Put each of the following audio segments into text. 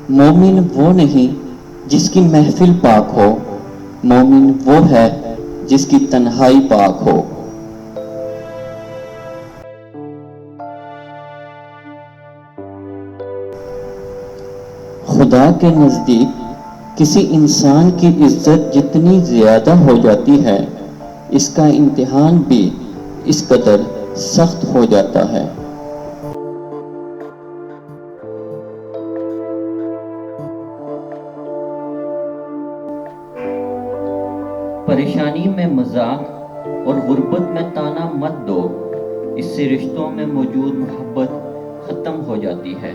مومن وہ نہیں جس کی محفل پاک ہو، مومن وہ ہے جس کی تنہائی پاک ہو۔ خدا کے نزدیک کسی انسان کی عزت جتنی زیادہ ہو جاتی ہے، اس کا امتحان بھی اس قدر سخت ہو جاتا ہے۔ پریشانی میں مذاق اور غربت میں طعنہ مت دو، اس سے رشتوں میں موجود محبت ختم ہو جاتی ہے۔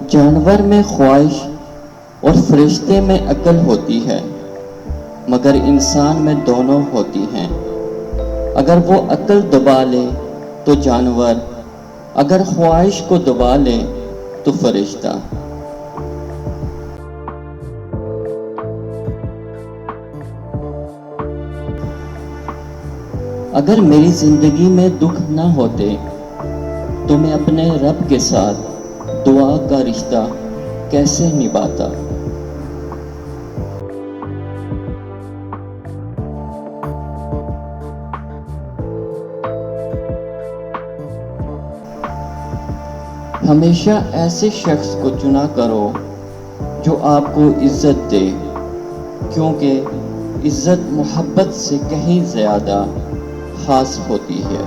جانور میں خواہش اور فرشتے میں عقل ہوتی ہے، مگر انسان میں دونوں ہوتی ہیں۔ اگر وہ عقل دبا لے تو جانور، اگر خواہش کو دبا لے تو فرشتہ۔ اگر میری زندگی میں دکھ نہ ہوتے تو میں اپنے رب کے ساتھ دعا کا رشتہ کیسے نبھاتا؟ ہمیشہ ایسے شخص کو چنا کرو جو آپ کو عزت دے، کیونکہ عزت محبت سے کہیں زیادہ خاص ہوتی ہے۔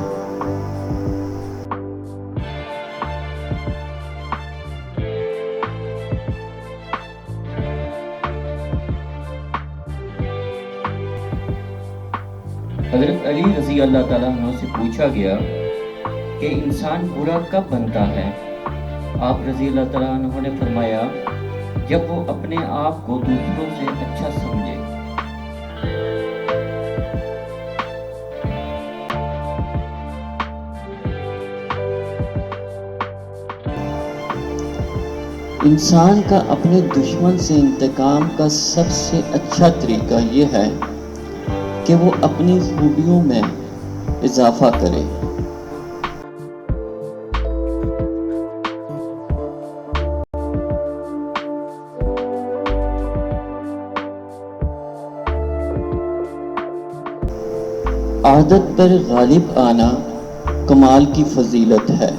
حضرت علی رضی اللہ تعالیٰ عنہ سے پوچھا گیا کہ انسان برا کب بنتا ہے؟ آپ رضی اللہ تعالیٰ عنہ نے فرمایا، جب وہ اپنے آپ کو دوسروں سے اچھا سمجھے۔ انسان کا اپنے دشمن سے انتقام کا سب سے اچھا طریقہ یہ ہے کہ وہ اپنی خوبیوں میں اضافہ کرے۔ عادت پر غالب آنا کمال کی فضیلت ہے۔